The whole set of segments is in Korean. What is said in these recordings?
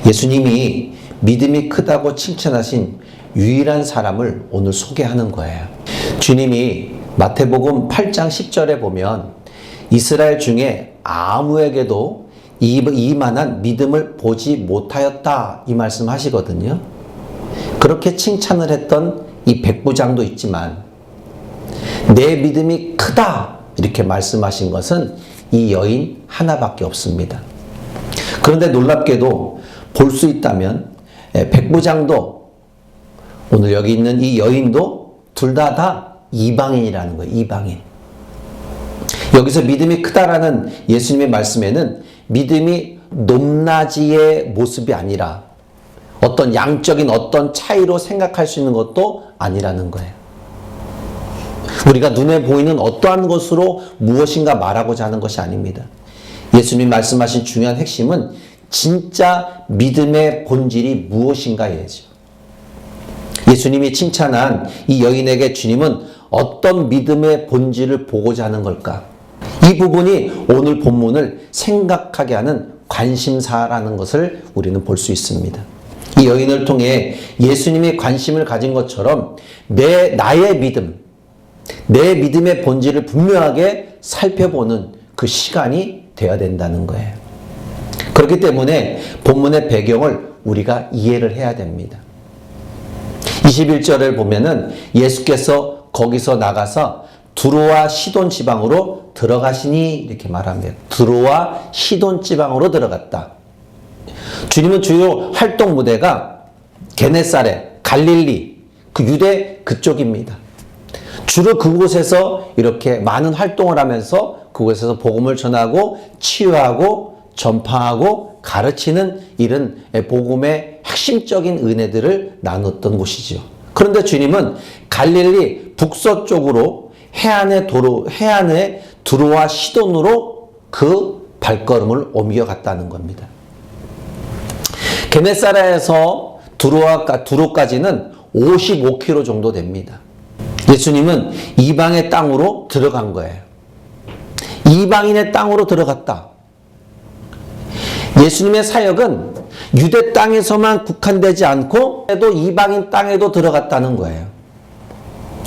예수님이 믿음이 크다고 칭찬하신 유일한 사람을 오늘 소개하는 거예요. 주님이 마태복음 8장 10절에 보면 이스라엘 중에 아무에게도 이만한 믿음을 보지 못하였다 이 말씀 하시거든요. 그렇게 칭찬을 했던 이 백부장도 있지만 내 믿음이 크다 이렇게 말씀하신 것은 이 여인 하나밖에 없습니다. 그런데 놀랍게도 볼 수 있다면 백부장도 오늘 여기 있는 이 여인도 둘 다 이방인이라는 거예요. 이방인. 여기서 믿음이 크다라는 예수님의 말씀에는 믿음이 높낮이의 모습이 아니라 어떤 양적인 어떤 차이로 생각할 수 있는 것도 아니라는 거예요. 우리가 눈에 보이는 어떠한 것으로 무엇인가 말하고자 하는 것이 아닙니다. 예수님이 말씀하신 중요한 핵심은 진짜 믿음의 본질이 무엇인가예요. 예수님이 칭찬한 이 여인에게 주님은 어떤 믿음의 본질을 보고자 하는 걸까? 이 부분이 오늘 본문을 생각하게 하는 관심사라는 것을 우리는 볼 수 있습니다. 이 여인을 통해 예수님이 관심을 가진 것처럼 나의 믿음, 내 믿음의 본질을 분명하게 살펴보는 그 시간이 되어야 된다는 거예요. 그렇기 때문에 본문의 배경을 우리가 이해를 해야 됩니다. 21절을 보면은 예수께서 거기서 나가서 두로와 시돈 지방으로 들어가시니 이렇게 말합니다. 두로와 시돈 지방으로 들어갔다. 주님은 주요 활동 무대가 게네사렛, 갈릴리, 그 유대 그쪽입니다. 주로 그곳에서 이렇게 많은 활동을 하면서 그곳에서 복음을 전하고 치유하고 전파하고 가르치는 이런 복음의 핵심적인 은혜들을 나눴던 곳이죠. 그런데 주님은 갈릴리 북서쪽으로 해안의 두로와 시돈으로 그 발걸음을 옮겨갔다는 겁니다. 게네사렛에서 두로까지는 55km 정도 됩니다. 예수님은 이방의 땅으로 들어간 거예요. 이방인의 땅으로 들어갔다. 예수님의 사역은 유대 땅에서만 국한되지 않고 또 이방인 땅에도 들어갔다는 거예요.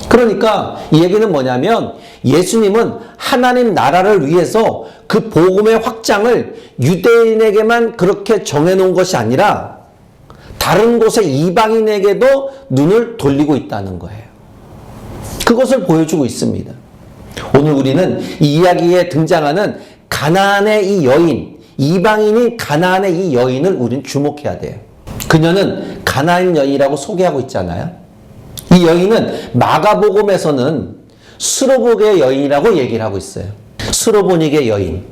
그러니까 이 얘기는 뭐냐면 예수님은 하나님 나라를 위해서 그 복음의 확장을 유대인에게만 그렇게 정해놓은 것이 아니라 다른 곳의 이방인에게도 눈을 돌리고 있다는 거예요. 그것을 보여주고 있습니다. 오늘 우리는 이 이야기에 등장하는 가나안의 이 여인, 이방인인 가나안의 이 여인을 우리는 주목해야 돼요. 그녀는 가나안 여인이라고 소개하고 있잖아요. 이 여인은 마가복음에서는 스로보니의 여인이라고 얘기를 하고 있어요. 스로보니의 여인.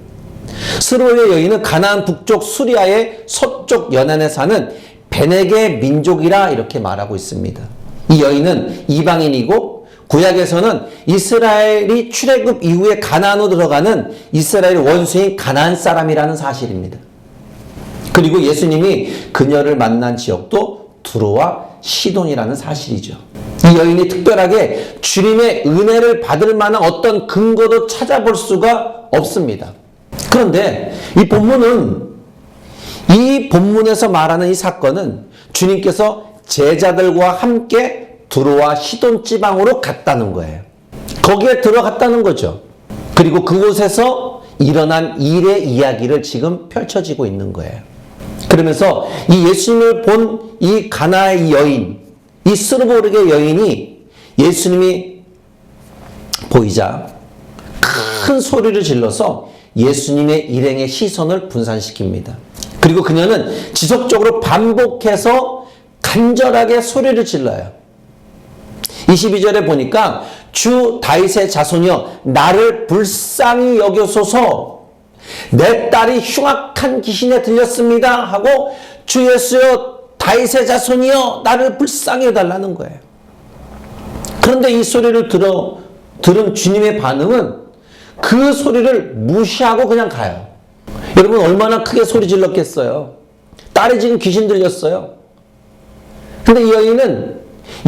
스로보니의 여인은 가나안 북쪽 수리아의 서쪽 연안에 사는 베네게 민족이라 이렇게 말하고 있습니다. 이 여인은 이방인이고 구약에서는 이스라엘이 출애굽 이후에 가나안으로 들어가는 이스라엘 원수인 가나안 사람이라는 사실입니다. 그리고 예수님이 그녀를 만난 지역도 두로와 시돈이라는 사실이죠. 이 여인이 특별하게 주님의 은혜를 받을 만한 어떤 근거도 찾아볼 수가 없습니다. 그런데 이 본문에서 말하는 이 사건은 주님께서 제자들과 함께 두로와 시돈 지방으로 갔다는 거예요. 거기에 들어갔다는 거죠. 그리고 그곳에서 일어난 일의 이야기를 지금 펼쳐지고 있는 거예요. 그러면서 이 예수님을 본 이 가나의 여인, 이 스르보르게 여인이 예수님이 보이자 큰 소리를 질러서 예수님의 일행의 시선을 분산시킵니다. 그리고 그녀는 지속적으로 반복해서 간절하게 소리를 질러요. 22절에 보니까 주 다윗의 자손이여 나를 불쌍히 여겨소서 내 딸이 흉악한 귀신에 들렸습니다 하고 주 예수여 다윗의 자손이여 나를 불쌍히 해달라는 거예요. 그런데 이 소리를 들은 주님의 반응은 그 소리를 무시하고 그냥 가요. 여러분 얼마나 크게 소리 질렀겠어요. 딸이 지금 귀신 들렸어요. 근데 이 여인은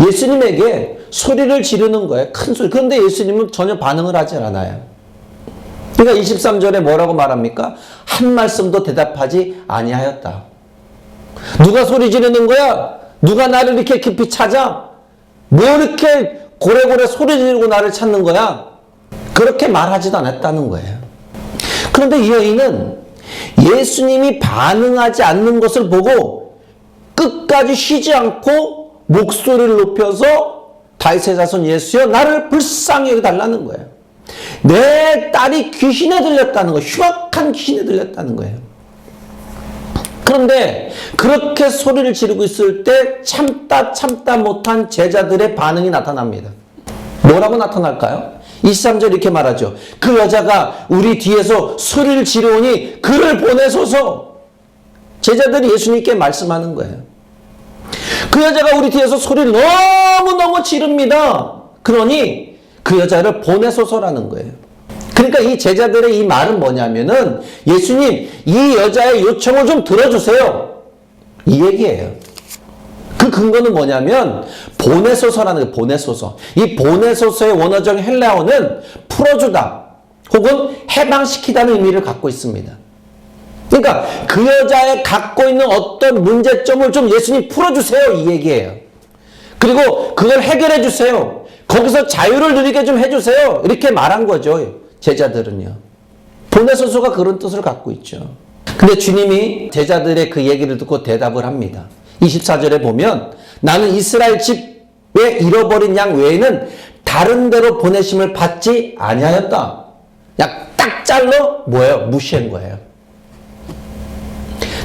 예수님에게 소리를 지르는 거예요. 큰 소리. 그런데 예수님은 전혀 반응을 하지 않아요. 그러니까 23절에 뭐라고 말합니까? 한 말씀도 대답하지 아니하였다. 누가 소리 지르는 거야? 누가 나를 이렇게 깊이 찾아? 뭐 이렇게 고래고래 소리 지르고 나를 찾는 거야? 그렇게 말하지도 않았다는 거예요. 그런데 이 여인은 예수님이 반응하지 않는 것을 보고 끝까지 쉬지 않고 목소리를 높여서 다윗의 자손 예수여 나를 불쌍히 여겨달라는 거예요. 내 딸이 귀신에 들렸다는 거예요. 흉악한 귀신에 들렸다는 거예요. 그런데 그렇게 소리를 지르고 있을 때 참다 못한 제자들의 반응이 나타납니다. 뭐라고 나타날까요? 23절 이렇게 말하죠. 그 여자가 우리 뒤에서 소리를 지르오니 그를 보내소서. 제자들이 예수님께 말씀하는 거예요. 그 여자가 우리 뒤에서 소리를 너무너무 지릅니다. 그러니 그 여자를 보내소서라는 거예요. 그러니까 이 제자들의 이 말은 뭐냐면은 예수님 이 여자의 요청을 좀 들어주세요. 이 얘기예요. 그 근거는 뭐냐면 보내소서라는 거예요. 보내소서. 이 보내소서의 원어적 헬라어는 풀어주다 혹은 해방시키다는 의미를 갖고 있습니다. 그러니까 그 여자의 갖고 있는 어떤 문제점을 좀 예수님 풀어주세요. 이 얘기예요. 그리고 그걸 해결해 주세요. 거기서 자유를 누리게 좀 해주세요. 이렇게 말한 거죠. 제자들은요. 보내소서가 그런 뜻을 갖고 있죠. 근데 주님이 제자들의 그 얘기를 듣고 대답을 합니다. 24절에 보면 나는 이스라엘 집에 잃어버린 양 외에는 다른 데로 보내심을 받지 아니하였다. 그냥 딱 잘라 뭐예요? 무시한 거예요.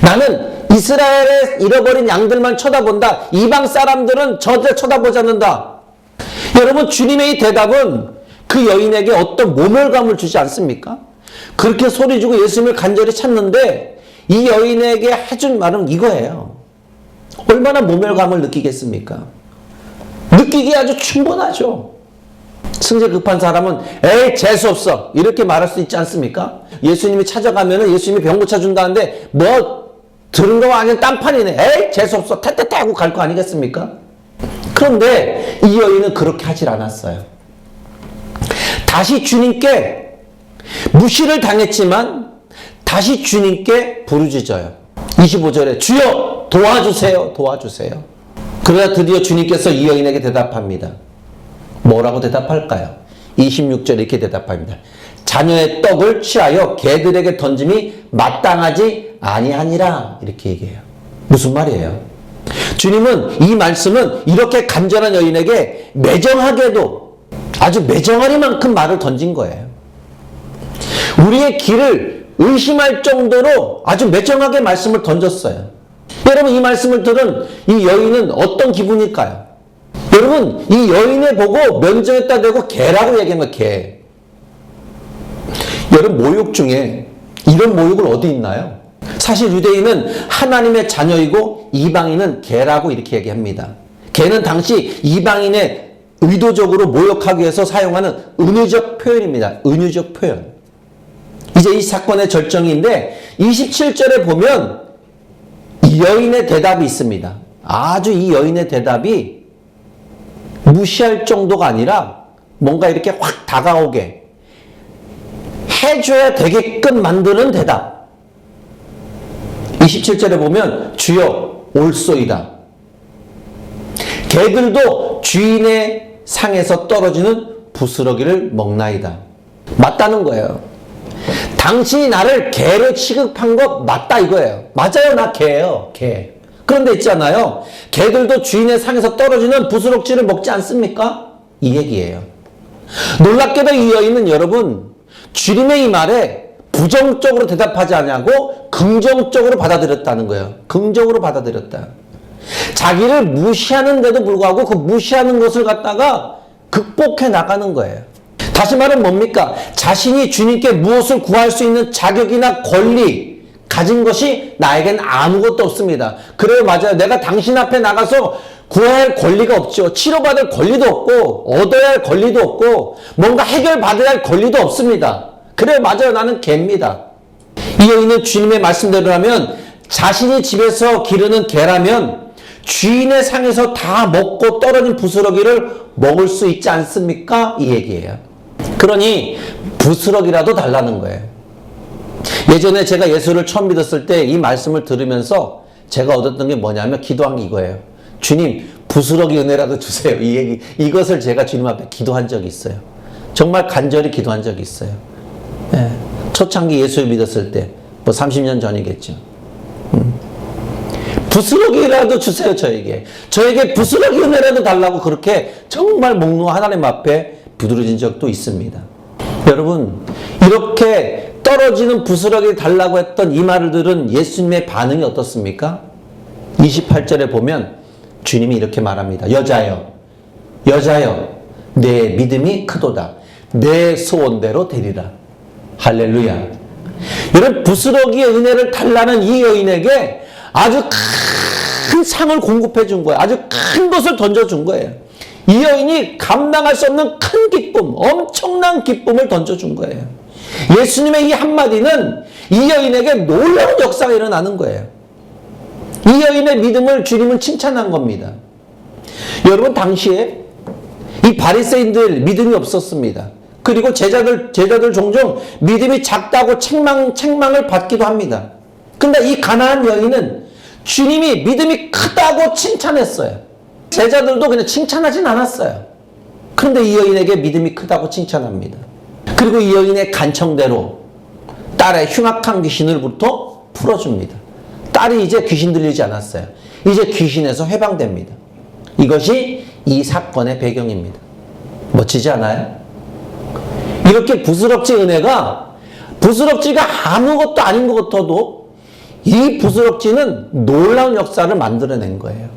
나는 이스라엘에 잃어버린 양들만 쳐다본다. 이방 사람들은 절대 쳐다보지 않는다. 여러분 주님의 이 대답은 그 여인에게 어떤 모멸감을 주지 않습니까? 그렇게 소리지고 예수님을 간절히 찾는데 이 여인에게 해준 말은 이거예요. 얼마나 모멸감을 느끼겠습니까? 느끼기에 아주 충분하죠. 승질 급한 사람은 에이 재수없어 이렇게 말할 수 있지 않습니까? 예수님이 찾아가면 예수님이 병 고쳐준다는데 뭐 들은 거 아니면 딴판이네. 에이 재수없어 태태태 하고 갈 거 아니겠습니까? 그런데 이 여인은 그렇게 하질 않았어요. 다시 주님께 무시를 당했지만 다시 주님께 부르짖어요. 25절에 주여 도와주세요. 도와주세요. 그러다 드디어 주님께서 이 여인에게 대답합니다. 뭐라고 대답할까요? 26절에 이렇게 대답합니다. 자녀의 떡을 취하여 개들에게 던짐이 마땅하지 아니하니라. 이렇게 얘기해요. 무슨 말이에요? 주님은 이 말씀은 이렇게 간절한 여인에게 매정하게도 아주 매정하리만큼 말을 던진 거예요. 우리의 길을 의심할 정도로 아주 매정하게 말씀을 던졌어요. 여러분 이 말씀을 들은 이 여인은 어떤 기분일까요? 여러분 이 여인을 보고 면전에다 대고 개라고 얘기한 거예요. 개. 여러분 모욕 중에 이런 모욕을 어디 있나요? 사실 유대인은 하나님의 자녀이고 이방인은 개라고 이렇게 얘기합니다. 개는 당시 이방인의 의도적으로 모욕하기 위해서 사용하는 은유적 표현입니다. 은유적 표현. 이제 이 사건의 절정인데 27절에 보면 이 여인의 대답이 있습니다. 아주 이 여인의 대답이 무시할 정도가 아니라 뭔가 이렇게 확 다가오게 해줘야 되게끔 만드는 대답. 27절에 보면 주여 올소이다. 개들도 주인의 상에서 떨어지는 부스러기를 먹나이다. 맞다는 거예요. 당신이 나를 개로 취급한 거 맞다 이거예요. 맞아요. 나 개예요. 개. 그런데 있잖아요. 개들도 주인의 상에서 떨어지는 부스럭지를 먹지 않습니까? 이 얘기예요. 놀랍게도 이 여인은 여러분 주님의 이 말에 부정적으로 대답하지 않냐고 긍정적으로 받아들였다는 거예요. 긍정으로 받아들였다. 자기를 무시하는데도 불구하고 그 무시하는 것을 갖다가 극복해 나가는 거예요. 다시 말하면 뭡니까? 자신이 주님께 무엇을 구할 수 있는 자격이나 권리 가진 것이 나에겐 아무것도 없습니다. 그래요, 맞아요. 내가 당신 앞에 나가서 구해야 할 권리가 없죠. 치료받을 권리도 없고 얻어야 할 권리도 없고 뭔가 해결받아야 할 권리도 없습니다. 그래요, 맞아요. 나는 개입니다. 이 여인은 주님의 말씀대로라면 자신이 집에서 기르는 개라면 주인의 상에서 다 먹고 떨어진 부스러기를 먹을 수 있지 않습니까? 이 얘기예요. 그러니 부스러기라도 달라는 거예요. 예전에 제가 예수를 처음 믿었을 때 이 말씀을 들으면서 제가 얻었던 게 뭐냐면 기도한 게 이거예요. 주님, 부스러기 은혜라도 주세요. 이 얘기, 이것을 제가 주님 앞에 기도한 적이 있어요. 정말 간절히 기도한 적이 있어요. 예. 초창기 예수를 믿었을 때, 뭐 30년 전이겠죠. 부스러기라도 주세요, 저에게. 저에게 부스러기 은혜라도 달라고 그렇게 정말 목놓아 하나님 앞에 부드러진 적도 있습니다. 여러분, 이렇게 떨어지는 부스러기 달라고 했던 이 말을 들은 예수님의 반응이 어떻습니까? 28절에 보면 주님이 이렇게 말합니다. 여자여, 내 믿음이 크도다. 내 소원대로 되리라. 할렐루야. 이런 부스러기의 은혜를 달라는 이 여인에게 아주 큰 상을 공급해 준 거예요. 아주 큰 것을 던져준 거예요. 이 여인이 감당할 수 없는 큰 기쁨, 엄청난 기쁨을 던져준 거예요. 예수님의 이 한마디는 이 여인에게 놀라운 역사가 일어나는 거예요. 이 여인의 믿음을 주님은 칭찬한 겁니다. 여러분, 당시에 이 바리새인들 믿음이 없었습니다. 그리고 제자들 종종 믿음이 작다고 책망을 받기도 합니다. 근데 이 가나안 여인은 주님이 믿음이 크다고 칭찬했어요. 제자들도 그냥 칭찬하진 않았어요. 그런데 이 여인에게 믿음이 크다고 칭찬합니다. 그리고 이 여인의 간청대로 딸의 흉악한 귀신을부터 풀어줍니다. 딸이 이제 귀신 들리지 않았어요. 이제 귀신에서 해방됩니다. 이것이 이 사건의 배경입니다. 멋지지 않아요? 이렇게 부스럭지 은혜가 부스럭지가 아무것도 아닌 것 같아도 이 부스럭지는 놀라운 역사를 만들어낸 거예요.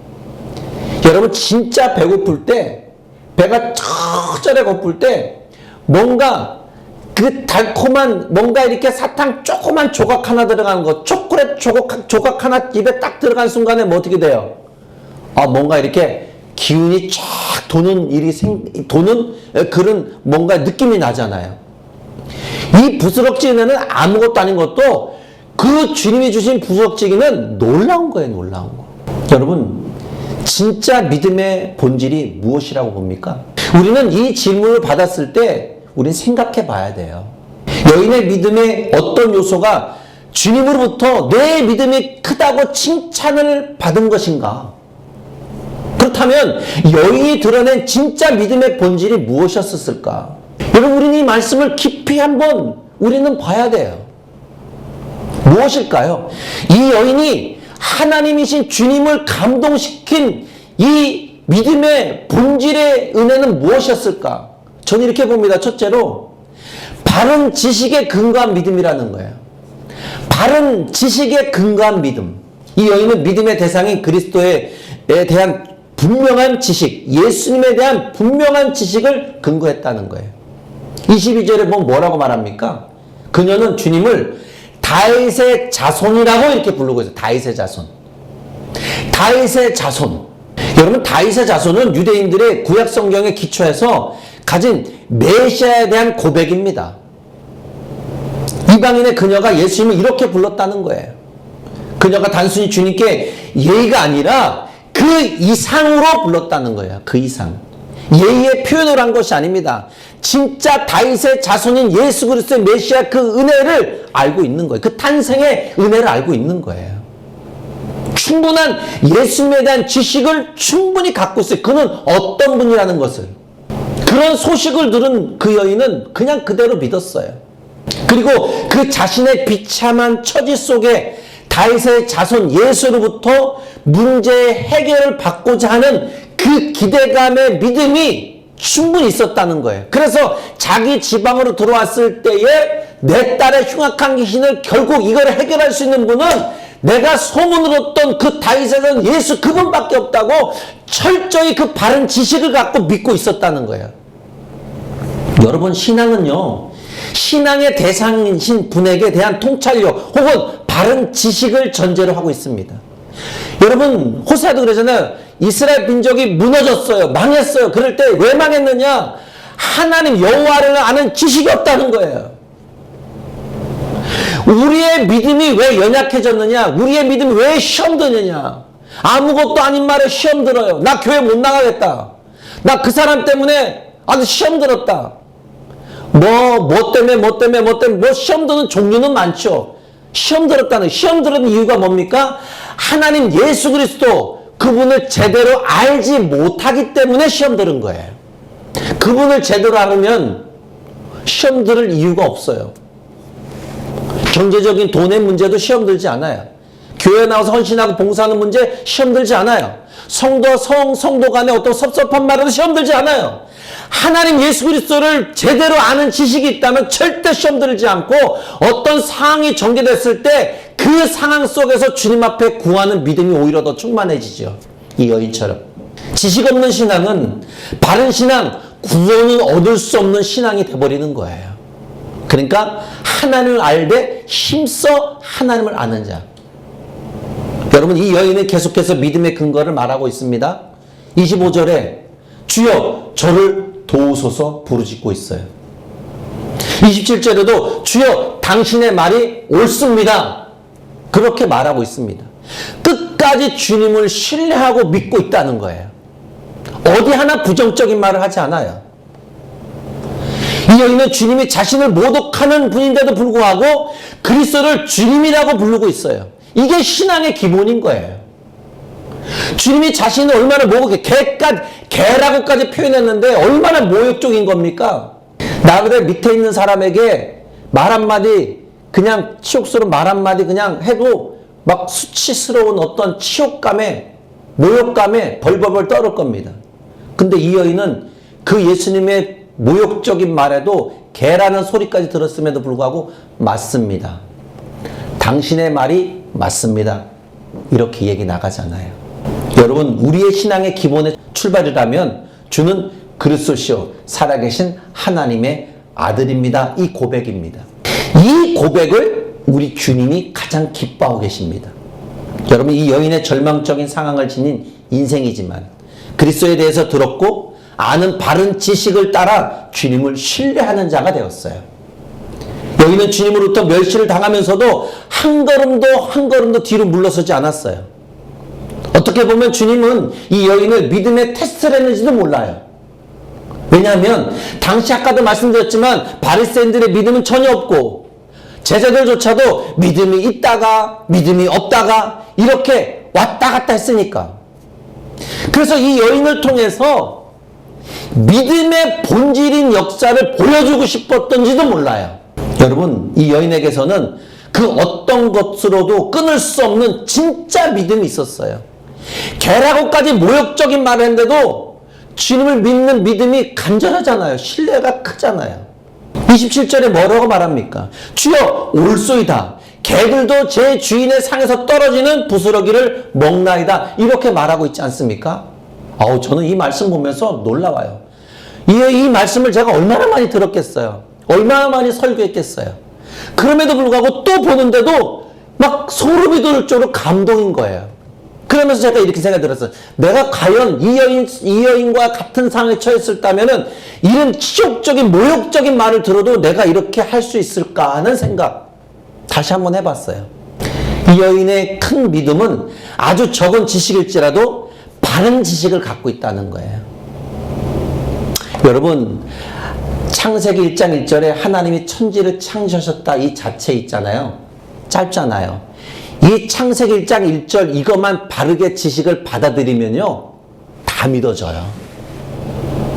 여러분, 진짜 배고플 때, 배가 적절히 고플 때 뭔가 그 달콤한 뭔가 이렇게 사탕 조그만 조각 하나 들어가는 거, 초콜릿 조각 하나 입에 딱 들어간 순간에 뭐 어떻게 돼요? 뭔가 이렇게 기운이 쫙 도는 그런 뭔가 느낌이 나잖아요. 이 부스럭지 은혜는 아무것도 아닌 것도 그 주님이 주신 부스럭지기는 놀라운 거예요, 놀라운 거. 여러분, 진짜 믿음의 본질이 무엇이라고 봅니까? 우리는 이 질문을 받았을 때 우리는 생각해 봐야 돼요. 여인의 믿음의 어떤 요소가 주님으로부터 내 믿음이 크다고 칭찬을 받은 것인가? 그렇다면 여인이 드러낸 진짜 믿음의 본질이 무엇이었을까? 여러분, 우리는 이 말씀을 깊이 한번 우리는 봐야 돼요. 무엇일까요? 이 여인이 하나님이신 주님을 감동시킨 이 믿음의 본질의 은혜는 무엇이었을까? 저는 이렇게 봅니다. 첫째로 바른 지식에 근거한 믿음이라는 거예요. 바른 지식에 근거한 믿음. 이 여인은 믿음의 대상인 그리스도에 대한 분명한 지식, 예수님에 대한 분명한 지식을 근거했다는 거예요. 22절에 보면 뭐라고 말합니까? 그녀는 주님을 다윗의 자손이라고 이렇게 부르고 있어요. 다윗의 자손. 다윗의 자손. 여러분, 다윗의 자손은 유대인들의 구약 성경의 기초에서 가진 메시아에 대한 고백입니다. 이방인의 그녀가 예수님을 이렇게 불렀다는 거예요. 그녀가 단순히 주님께 예의가 아니라 그 이상으로 불렀다는 거예요. 그 이상. 예의의 표현을 한 것이 아닙니다. 진짜 다윗의 자손인 예수 그리스도의 메시아 그 은혜를 알고 있는 거예요. 그 탄생의 은혜를 알고 있는 거예요. 충분한 예수님에 대한 지식을 충분히 갖고 있어요. 그는 어떤 분이라는 것을. 그런 소식을 들은 그 여인은 그냥 그대로 믿었어요. 그리고 그 자신의 비참한 처지 속에 다윗의 자손 예수로부터 문제의 해결을 받고자 하는 그 기대감의 믿음이 충분히 있었다는 거예요. 그래서 자기 지방으로 들어왔을 때에 내 딸의 흉악한 귀신을 결국 이걸 해결할 수 있는 분은 내가 소문을 얻던 그 다윗의 자손 예수 그분밖에 없다고 철저히 그 바른 지식을 갖고 믿고 있었다는 거예요. 여러분, 신앙은요, 신앙의 대상이신 분에게 대한 통찰력 혹은 바른 지식을 전제로 하고 있습니다. 여러분, 호세아도 그러잖아요. 이스라엘 민족이 무너졌어요. 망했어요. 그럴 때 왜 망했느냐? 하나님 여호와를 아는 지식이 없다는 거예요. 우리의 믿음이 왜 연약해졌느냐? 우리의 믿음이 왜 시험 드느냐? 아무것도 아닌 말에 시험 들어요. 나 교회 못 나가겠다. 나 그 사람 때문에 아주 시험 들었다. 뭐 때문에 시험 드는 종류는 많죠. 시험 들었다는, 시험 들은 이유가 뭡니까? 하나님 예수 그리스도 그분을 제대로 알지 못하기 때문에 시험 들은 거예요. 그분을 제대로 알으면 시험 들을 이유가 없어요. 경제적인 돈의 문제도 시험 들지 않아요. 교회 나와서 헌신하고 봉사하는 문제 시험 들지 않아요. 성도 간에 어떤 섭섭한 말에도 시험 들지 않아요. 하나님 예수 그리스도를 제대로 아는 지식이 있다면 절대 시험 들지 않고 어떤 상황이 전개됐을 때 그 상황 속에서 주님 앞에 구하는 믿음이 오히려 더 충만해지죠. 이 여인처럼. 지식 없는 신앙은, 바른 신앙, 구원을 얻을 수 없는 신앙이 돼버리는 거예요. 그러니까 하나님을 알되 힘써 하나님을 아는 자. 여러분, 이 여인은 계속해서 믿음의 근거를 말하고 있습니다. 25절에 주여 저를 도우소서 부르짖고 있어요. 27절에도 주여 당신의 말이 옳습니다. 그렇게 말하고 있습니다. 끝까지 주님을 신뢰하고 믿고 있다는 거예요. 어디 하나 부정적인 말을 하지 않아요. 이 여인은 주님이 자신을 모독하는 분인데도 불구하고 그리스도를 주님이라고 부르고 있어요. 이게 신앙의 기본인 거예요. 주님이 자신을 얼마나 모독해, 개라고까지 표현했는데 얼마나 모욕적인 겁니까? 나 그래 밑에 있는 사람에게 말 한마디, 그냥 치욕스러운 말 한마디 그냥 해도 막 수치스러운 어떤 치욕감에, 모욕감에 벌벌벌 떨을 겁니다. 근데 이 여인은 그 예수님의 모욕적인 말에도 개라는 소리까지 들었음에도 불구하고 맞습니다. 당신의 말이 맞습니다. 이렇게 얘기 나가잖아요. 여러분, 우리의 신앙의 기본의 출발이라면 주는 그리스도시요 살아계신 하나님의 아들입니다. 이 고백입니다. 이 고백을 우리 주님이 가장 기뻐하고 계십니다. 여러분, 이 여인의 절망적인 상황을 지닌 인생이지만 그리스도에 대해서 들었고 아는 바른 지식을 따라 주님을 신뢰하는 자가 되었어요. 여인은 주님으로부터 멸시를 당하면서도 한 걸음도 뒤로 물러서지 않았어요. 어떻게 보면 주님은 이 여인을 믿음의 테스트를 했는지도 몰라요. 왜냐하면 당시 아까도 말씀드렸지만 바리새인들의 믿음은 전혀 없고 제자들조차도 믿음이 있다가 믿음이 없다가 이렇게 왔다 갔다 했으니까. 그래서 이 여인을 통해서 믿음의 본질인 역사를 보여주고 싶었던지도 몰라요. 여러분, 이 여인에게서는 그 어떤 것으로도 끊을 수 없는 진짜 믿음이 있었어요. 개라고까지 모욕적인 말을 했는데도 주님을 믿는 믿음이 간절하잖아요. 신뢰가 크잖아요. 27절에 뭐라고 말합니까? 주여 옳소이다. 개들도 제 주인의 상에서 떨어지는 부스러기를 먹나이다. 이렇게 말하고 있지 않습니까? 저는 이 말씀 보면서 놀라워요. 이 말씀을 제가 얼마나 많이 들었겠어요. 얼마나 많이 설교했겠어요. 그럼에도 불구하고 또 보는데도 막 소름이 돋을 정도로 감동인 거예요. 그러면서 제가 이렇게 생각이 들었어요. 내가 과연 이 여인과 같은 상황에 처했었다면은 이런 치욕적인 모욕적인 말을 들어도 내가 이렇게 할 수 있을까 하는 생각 다시 한번 해봤어요. 이 여인의 큰 믿음은 아주 적은 지식일지라도 바른 지식을 갖고 있다는 거예요. 여러분, 창세기 1장 1절에 하나님이 천지를 창조하셨다 이 자체 있잖아요. 짧잖아요. 이 창세기 1장 1절 이것만 바르게 지식을 받아들이면요 다 믿어져요.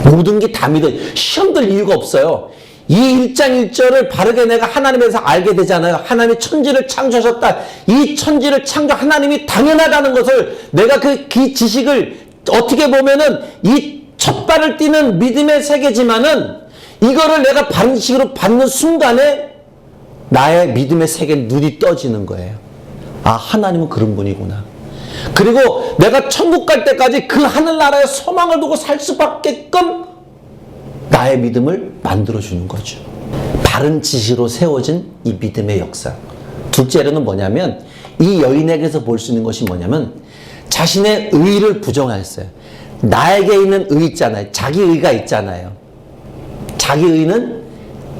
모든 게 다 믿어요. 시험 들 이유가 없어요. 이 1장 1절을 바르게 내가 하나님에서 알게 되잖아요. 하나님이 천지를 창조하셨다. 이 천지를 창조 하나님이 당연하다는 것을 내가 그 지식을 어떻게 보면은 이 첫 발을 띄는 믿음의 세계지만은 이거를 내가 바른 지식으로 받는 순간에 나의 믿음의 세계에 눈이 떠지는 거예요. 아, 하나님은 그런 분이구나. 그리고 내가 천국 갈 때까지 그 하늘나라에 소망을 두고 살 수밖에끔 나의 믿음을 만들어주는 거죠. 바른 지식으로 세워진 이 믿음의 역사. 둘째로는 뭐냐면 이 여인에게서 볼 수 있는 것이 뭐냐면 자신의 의의를 부정하였어요. 나에게 있는 의 있잖아요. 자기 의가 있잖아요. 자기 의는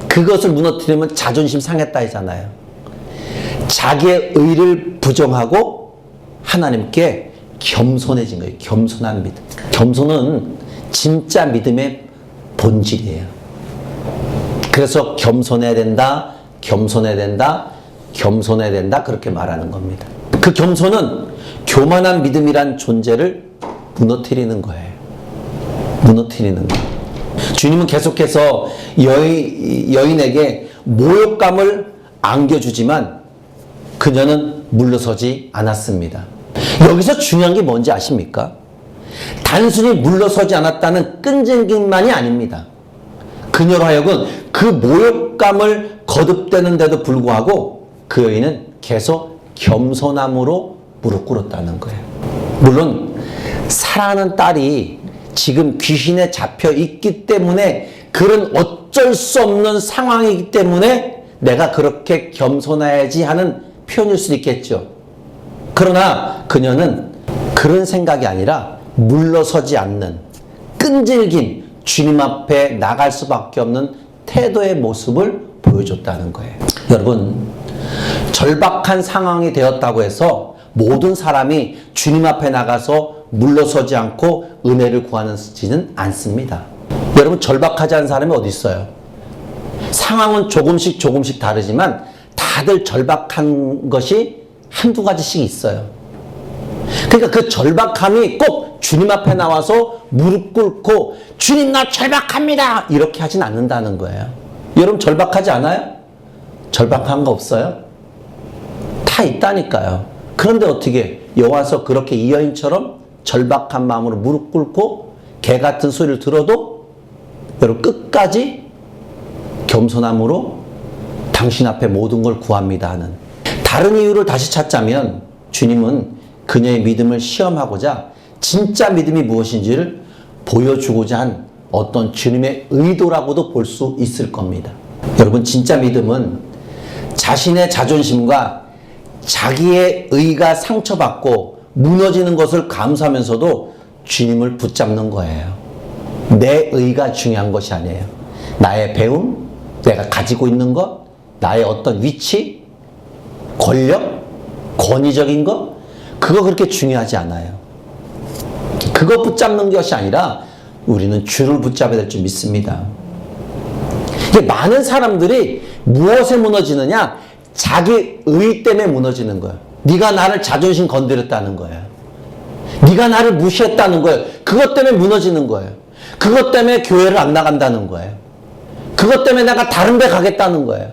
그것을 무너뜨리면 자존심 상했다 하잖아요. 자기의 의를 부정하고 하나님께 겸손해진 거예요. 겸손한 믿음. 겸손은 진짜 믿음의 본질이에요. 그래서 겸손해야 된다. 겸손해야 된다. 겸손해야 된다. 그렇게 말하는 겁니다. 그 겸손은 교만한 믿음이란 존재를 무너뜨리는 거예요. 무너뜨리는 거예요. 주님은 계속해서 여인에게 모욕감을 안겨주지만 그녀는 물러서지 않았습니다. 여기서 중요한 게 뭔지 아십니까? 단순히 물러서지 않았다는 끈질김만이 아닙니다. 그녀로 하여금 그 모욕감을 거듭대는데도 불구하고 그 여인은 계속 겸손함으로 무릎 꿇었다는 거예요. 물론 사랑하는 딸이 지금 귀신에 잡혀 있기 때문에 그런 어쩔 수 없는 상황이기 때문에 내가 그렇게 겸손해야지 하는 표현일 수도 있겠죠. 그러나 그녀는 그런 생각이 아니라 물러서지 않는 끈질긴 주님 앞에 나갈 수밖에 없는 태도의 모습을 보여줬다는 거예요. 여러분, 절박한 상황이 되었다고 해서 모든 사람이 주님 앞에 나가서 물러서지 않고 은혜를 구하지는 않습니다. 여러분, 절박하지 않은 사람이 어디 있어요? 상황은 조금씩 다르지만 다들 절박한 것이 한두 가지씩 있어요. 그러니까 그 절박함이 꼭 주님 앞에 나와서 무릎 꿇고 주님 나 절박합니다 이렇게 하진 않는다는 거예요. 여러분 절박하지 않아요? 절박한 거 없어요? 다 있다니까요. 그런데 어떻게 여와서 그렇게 이 여인처럼 절박한 마음으로 무릎 꿇고 개 같은 소리를 들어도 여러분 끝까지 겸손함으로 당신 앞에 모든 걸 구합니다 하는, 다른 이유를 다시 찾자면 주님은 그녀의 믿음을 시험하고자 진짜 믿음이 무엇인지를 보여주고자 한 어떤 주님의 의도라고도 볼 수 있을 겁니다. 여러분, 진짜 믿음은 자신의 자존심과 자기의 의가 상처받고 무너지는 것을 감수하면서도 주님을 붙잡는 거예요. 내 의가 중요한 것이 아니에요. 나의 배움, 내가 가지고 있는 것, 나의 어떤 위치, 권력, 권위적인 것, 그거 그렇게 중요하지 않아요. 그거 붙잡는 것이 아니라 우리는 주를 붙잡아야 될 줄 믿습니다. 이게 많은 사람들이 무엇에 무너지느냐? 자기 의 때문에 무너지는 거예요. 네가 나를 자존심 건드렸다는 거예요. 네가 나를 무시했다는 거예요. 그것 때문에 무너지는 거예요. 그것 때문에 교회를 안 나간다는 거예요. 그것 때문에 내가 다른 데 가겠다는 거예요.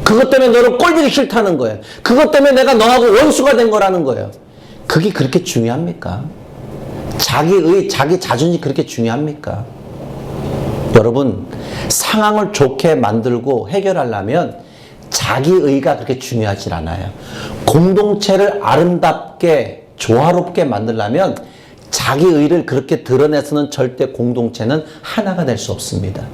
그것 때문에 너를 꼴보기 싫다는 거예요. 그것 때문에 내가 너하고 원수가 된 거라는 거예요. 그게 그렇게 중요합니까? 자기의, 자기 자존심이 그렇게 중요합니까? 여러분, 상황을 좋게 만들고 해결하려면 자기의가 그렇게 중요하지 않아요. 공동체를 아름답게, 조화롭게 만들려면 자기의를 그렇게 드러내서는 절대 공동체는 하나가 될 수 없습니다.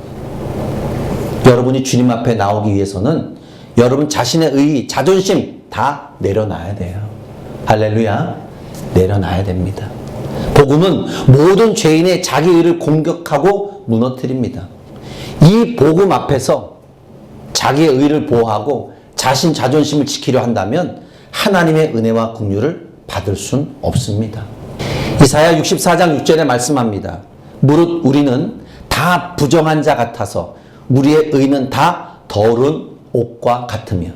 여러분이 주님 앞에 나오기 위해서는 여러분 자신의 의, 자존심 다 내려놔야 돼요. 할렐루야. 내려놔야 됩니다. 복음은 모든 죄인의 자기 의를 공격하고 무너뜨립니다. 이 복음 앞에서 자기의 의를 보호하고 자신 자존심을 지키려 한다면 하나님의 은혜와 긍휼을 받을 순 없습니다. 이사야 64장 6절에 말씀합니다. 무릇 우리는 다 부정한 자 같아서 우리의 의는 다 더러운 옷과 같으며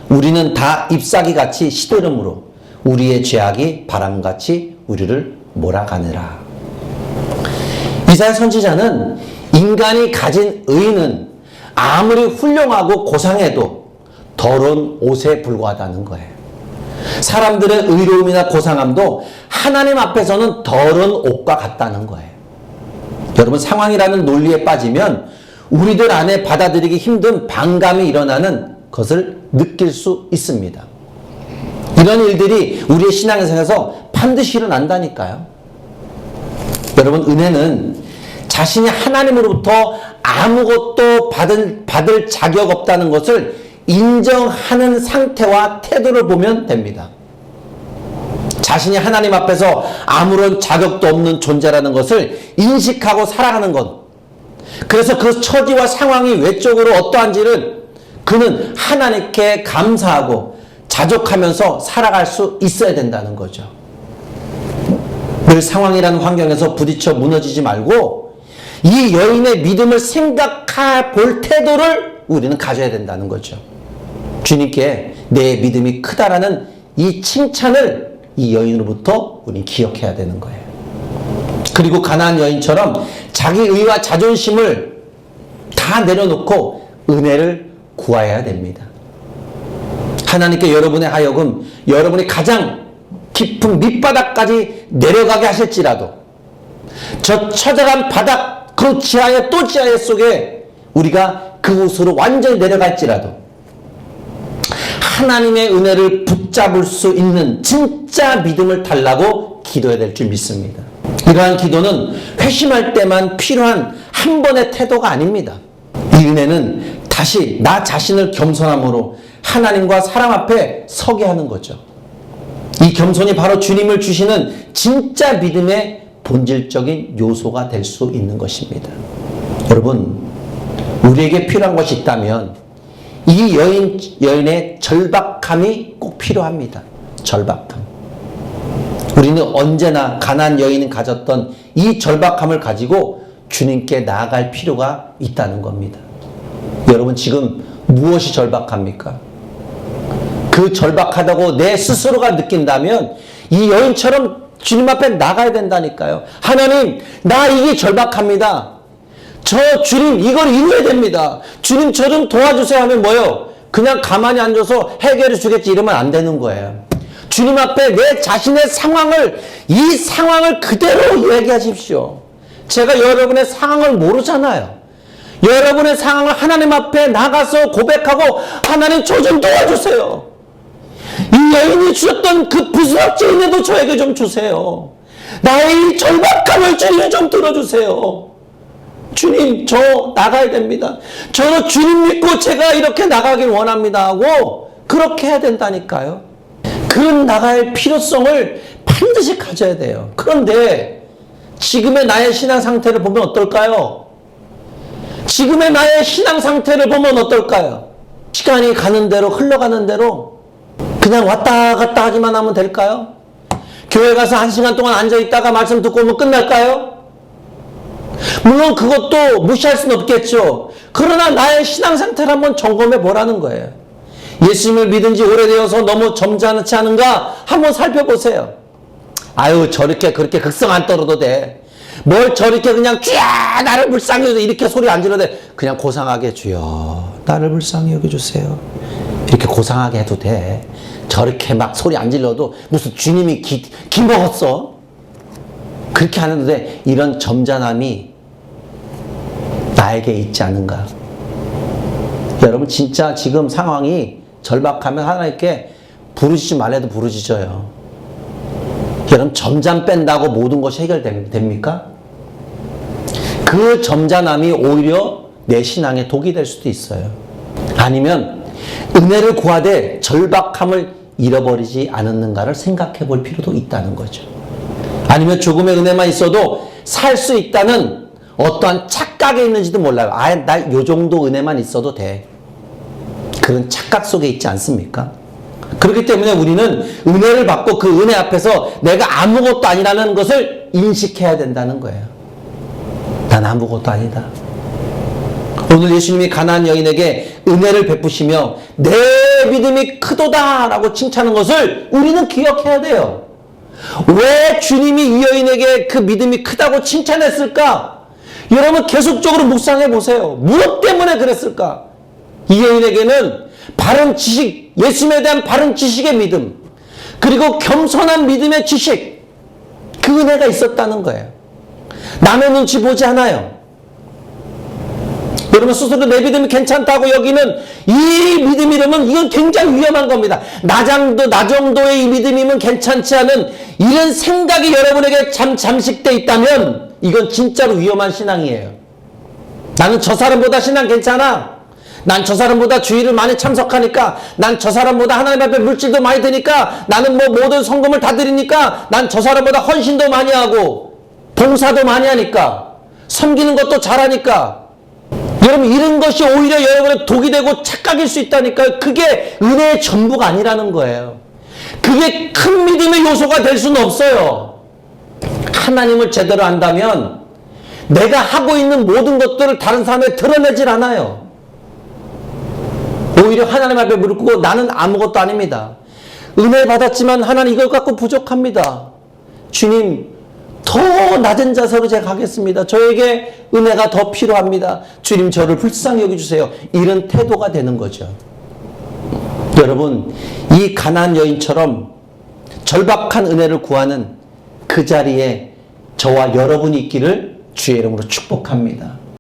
우리는 다 잎사귀같이 시들음으로 우리의 죄악이 바람같이 우리를 몰아가느라. 이사야 선지자는 인간이 가진 의는 아무리 훌륭하고 고상해도 더러운 옷에 불과하다는 거예요. 사람들의 의로움이나 고상함도 하나님 앞에서는 더러운 옷과 같다는 거예요. 여러분, 상황이라는 논리에 빠지면 우리들 안에 받아들이기 힘든 반감이 일어나는 것을 느낄 수 있습니다. 이런 일들이 우리의 신앙생활에서 반드시 일어난다니까요. 여러분, 은혜는 자신이 하나님으로부터 아무것도 받을 자격 없다는 것을 인정하는 상태와 태도를 보면 됩니다. 자신이 하나님 앞에서 아무런 자격도 없는 존재라는 것을 인식하고 살아가는 것. 그래서 그 처지와 상황이 외적으로 어떠한지를 그는 하나님께 감사하고 자족하면서 살아갈 수 있어야 된다는 거죠. 늘 상황이라는 환경에서 부딪혀 무너지지 말고 이 여인의 믿음을 생각해 볼 태도를 우리는 가져야 된다는 거죠. 주님께 내 믿음이 크다라는 이 칭찬을 이 여인으로부터 우리 기억해야 되는 거예요. 그리고 가나안 여인처럼 자기 의와 자존심을 다 내려놓고 은혜를 구해야 됩니다. 하나님께 여러분의 하여금 여러분이 가장 깊은 밑바닥까지 내려가게 하실지라도 저 처절한 바닥 그 지하에 또 지하에 속에 우리가 그곳으로 완전히 내려갈지라도 하나님의 은혜를 붙잡을 수 있는 진짜 믿음을 달라고 기도해야 될 줄 믿습니다. 이러한 기도는 회심할 때만 필요한 한 번의 태도가 아닙니다. 이 은혜는 다시 나 자신을 겸손함으로 하나님과 사람 앞에 서게 하는 거죠. 이 겸손이 바로 주님을 주시는 진짜 믿음의 본질적인 요소가 될 수 있는 것입니다. 여러분, 우리에게 필요한 것이 있다면 이 여인의 절박함이 꼭 필요합니다. 절박함. 우리는 언제나 가나안 여인이 가졌던 이 절박함을 가지고 주님께 나아갈 필요가 있다는 겁니다. 여러분, 지금 무엇이 절박합니까? 그 절박하다고 내 스스로가 느낀다면 이 여인처럼 주님 앞에 나가야 된다니까요. 하나님, 나 이게 절박합니다. 저 주님 이걸 이루어야 됩니다. 주님 저 좀 도와주세요 하면 뭐요? 그냥 가만히 앉아서 해결해 주겠지 이러면 안 되는 거예요. 주님 앞에 내 자신의 상황을 이 상황을 그대로 얘기하십시오. 제가 여러분의 상황을 모르잖아요. 여러분의 상황을 하나님 앞에 나가서 고백하고 하나님 저 좀 도와주세요. 이 여인이 주셨던 그 부스럭지 은혜도 저에게 좀 주세요. 나의 이 절박함을 주님 좀 들어주세요. 주님 저 나가야 됩니다. 저 주님 믿고 제가 이렇게 나가길 원합니다 하고 그렇게 해야 된다니까요. 그런 나갈 필요성을 반드시 가져야 돼요. 그런데 지금의 나의 신앙 상태를 보면 어떨까요? 지금의 나의 신앙 상태를 보면 어떨까요? 시간이 가는 대로 흘러가는 대로 그냥 왔다 갔다 하기만 하면 될까요? 교회 가서 1시간 동안 앉아있다가 말씀 듣고 오면 끝날까요? 물론 그것도 무시할 수는 없겠죠. 그러나 나의 신앙 상태를 한번 점검해 보라는 거예요. 예수님을 믿은 지 오래되어서 너무 점잖지 않은가 한번 살펴보세요. 아유 저렇게 그렇게 극성 안 떨어도 돼. 뭘 저렇게 그냥 쥐야 나를 불쌍히 여겨 이렇게 소리 안 질러도 돼. 그냥 고상하게 주여 나를 불쌍히 여겨주세요. 이렇게 고상하게 해도 돼. 저렇게 막 소리 안 질러도 무슨 주님이 기 먹었어. 그렇게 하는데 이런 점잖함이 나에게 있지 않은가. 여러분 진짜 지금 상황이 절박하면 하나님께 부르짖지 말래도 부르짖어요. 여러분 점잖 뺀다고 모든 것이 해결됩니까? 그 점잖함이 오히려 내 신앙에 독이 될 수도 있어요. 아니면 은혜를 구하되 절박함을 잃어버리지 않았는가를 생각해 볼 필요도 있다는 거죠. 아니면 조금의 은혜만 있어도 살 수 있다는 어떠한 착각에 있는지도 몰라요. 아, 나 요 정도 은혜만 있어도 돼. 그런 착각 속에 있지 않습니까? 그렇기 때문에 우리는 은혜를 받고 그 은혜 앞에서 내가 아무것도 아니라는 것을 인식해야 된다는 거예요. 난 아무것도 아니다. 오늘 예수님이 가나안 여인에게 은혜를 베푸시며 내 믿음이 크도다 라고 칭찬하는 것을 우리는 기억해야 돼요. 왜 주님이 이 여인에게 그 믿음이 크다고 칭찬했을까? 여러분 계속적으로 묵상해 보세요. 무엇 때문에 그랬을까? 이 여인에게는 바른 지식, 예수님에 대한 바른 지식의 믿음, 그리고 겸손한 믿음의 지식, 그 은혜가 있었다는 거예요. 남의 눈치 보지 않아요. 여러분 스스로 내 믿음이 괜찮다고 여기는 이 믿음이라면 이건 굉장히 위험한 겁니다. 나 정도의 이 믿음이면 괜찮지 않은 이런 생각이 여러분에게 잠식돼 있다면 이건 진짜로 위험한 신앙이에요. 나는 저 사람보다 신앙 괜찮아. 난 저 사람보다 주일을 많이 참석하니까, 난 저 사람보다 하나님 앞에 물질도 많이 드니까, 나는 뭐 모든 성금을 다 드리니까, 난 저 사람보다 헌신도 많이 하고 봉사도 많이 하니까, 섬기는 것도 잘하니까. 여러분 이런 것이 오히려 여러분의 독이 되고 착각일 수 있다니까요. 그게 은혜의 전부가 아니라는 거예요. 그게 큰 믿음의 요소가 될 수는 없어요. 하나님을 제대로 안다면 내가 하고 있는 모든 것들을 다른 사람에 드러내질 않아요. 오히려 하나님 앞에 무릎 꿇고 나는 아무것도 아닙니다. 은혜 받았지만 하나님 이걸 갖고 부족합니다. 주님, 더 낮은 자세로 제가 가겠습니다. 저에게 은혜가 더 필요합니다. 주님, 저를 불쌍히 여겨주세요. 이런 태도가 되는 거죠. 여러분, 이 가나안 여인처럼 절박한 은혜를 구하는 그 자리에 저와 여러분이 있기를 주의 이름으로 축복합니다.